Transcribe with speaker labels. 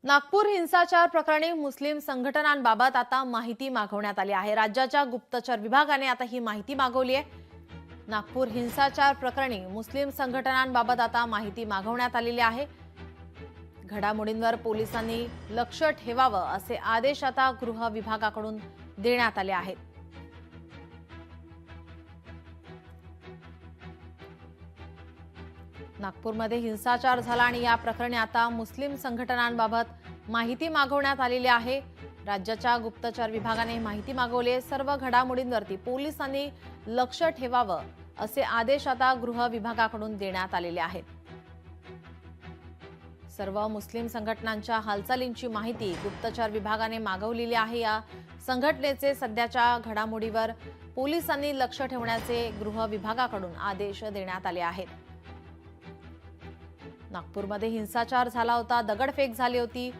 Speaker 1: नागपूर हिंसाचार प्रकरणी मुस्लिम संघटनांबाबत आता माहिती मागवण्यात आली आहे। राज्याच्या गुप्तचर विभागाने आता ही माहिती मागवली आहे। नागपूर हिंसाचार प्रकरणी मुस्लिम संघटनांबाबत आता माहिती मागवण्यात आलेली आहे। घडामोडींवर पोलिसांनी लक्ष ठेवावं असे आदेश आता गृह विभागाकडून देण्यात आले आहेत। नागपूरमध्ये हिंसाचार झाला आणि या प्रकरणी आता मुस्लिम संघटनांबाबत माहिती मागवण्यात आलेली आहे। राज्याच्या गुप्तचर विभागाने माहिती मागवली आहे। सर्व घडामोडींवरती पोलिसांनी लक्ष ठेवावं असे आदेश आता गृह विभागाकडून देण्यात आलेले आहेत। सर्व मुस्लिम संघटनांच्या हालचालींची माहिती गुप्तचर विभागाने मागवलेली आहे। या संघटनेचे सध्याच्या घडामोडीवर पोलिसांनी लक्ष ठेवण्याचे गृह विभागाकडून आदेश देण्यात आले आहेत। नागपूरमध्ये हिंसाचार झाला होता, दगडफेक झाली होती।